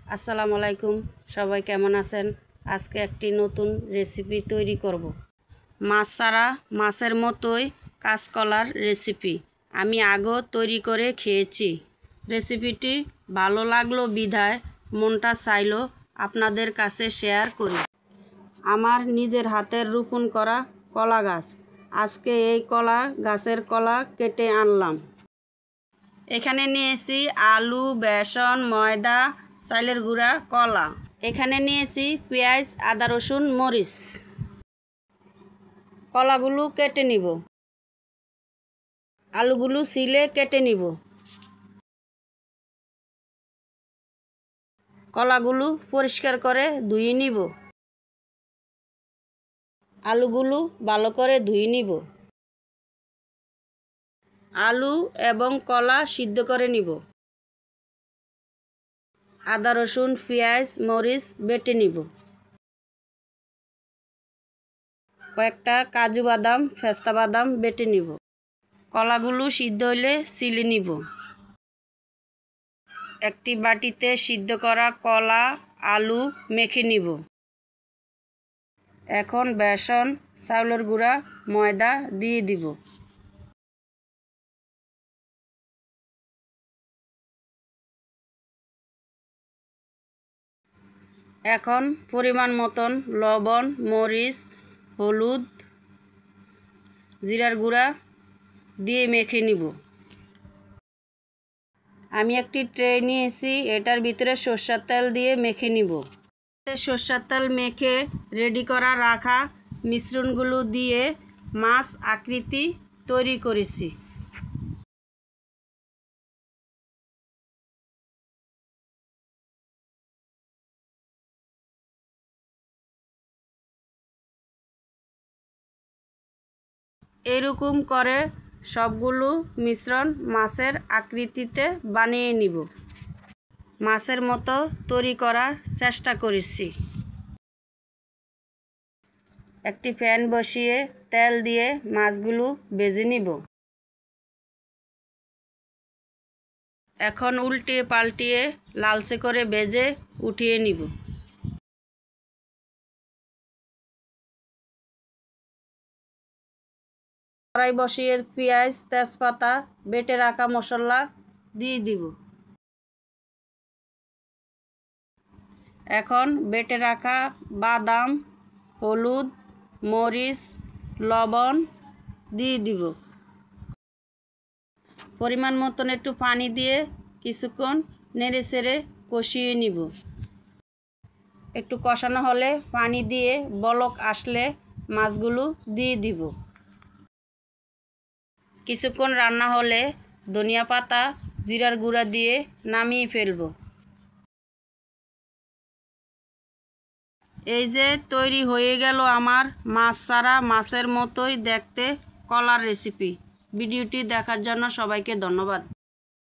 আসসালামু আলাইকুম, সবাই কেমন আছেন? আজকে একটি নতুন রেসিপি তৈরি করব। মাছ ছাড়া মাছের মতোই কাঁচকলার রেসিপি আমি আগেও তৈরি করে খেয়েছি। রেসিপিটি ভালো লাগলো বিধায় মনটা চাইলো আপনাদের কাছে শেয়ার করি। আমার নিজের হাতের রোপণ করা কলা গাছ। আজকে এই কলা গাছের কলা কেটে আনলাম। এখানে নিয়েছি আলু, বেসন, ময়দা, চালের গুঁড়া, কলা। এখানে নিয়েছি পেঁয়াজ, আদা, রসুন, মরিচ। কলাগুলো কেটে নিব। আলুগুলো ছিলে কেটে নিব। কলাগুলো পরিষ্কার করে ধুয়ে নিব। আলুগুলো ভালো করে ধুয়ে নিব। আলু এবং কলা সিদ্ধ করে নিব। আদা, রসুন, পেঁয়াজ, মরিচ বেটে নিব। কয়েকটা কাজু বাদাম, পেস্তা বাদাম বেটে নিব। কলাগুলো সিদ্ধ হলে ছিলে নিব। একটি বাটিতে সিদ্ধ করা কলা, আলু মেখে নিব। এখন বেসন, চাউলের গুঁড়া, ময়দা দিয়ে দিব। এখন পরিমাণ মতন লবণ, মরিচ, হলুদ, জিরার গুঁড়া দিয়ে মেখে নিব। আমি একটি ট্রে নিয়েছি, এটার ভিতরে সরষের তেল দিয়ে মেখে নিব। সরষের তেল মেখে রেডি করা রাখা মিশ্রণগুলো দিয়ে মাছ আকৃতি তৈরি করেছি। এরকম করে সবগুলো মিশ্রণ মাছের আকৃতিতে বানিয়ে নিব। মাছের মতো তৈরি করার চেষ্টা করেছি। একটি প্যান বসিয়ে তেল দিয়ে মাছগুলো ভেজে নিব। এখন উল্টিয়ে পাল্টিয়ে লালচে করে ভেজে উঠিয়ে নিব। কড়াই বসিয়ে পেঁয়াজ, তেজপাতা, বেটে রাখা মশলা দিয়ে দিব। এখন বেটে রাখা বাদাম, হলুদ, মরিচ, লবণ দিয়ে দিব। পরিমাণ মতন একটু পানি দিয়ে কিছুক্ষণ নেড়ে চেড়ে কষিয়ে নিব। একটু কষানো হলে পানি দিয়ে বলক আসলে মাছগুলো দিয়ে দিব। কিছুক্ষণ রান্না হলে ধনিয়া পাতা, জিরার গুঁড়া দিয়ে নামিয়ে ফেলব। এই যে তৈরি হয়ে গেল আমার মাছ ছাড়া মাছের মতোই দেখতে কলার রেসিপি। ভিডিওটি দেখার জন্য সবাইকে ধন্যবাদ।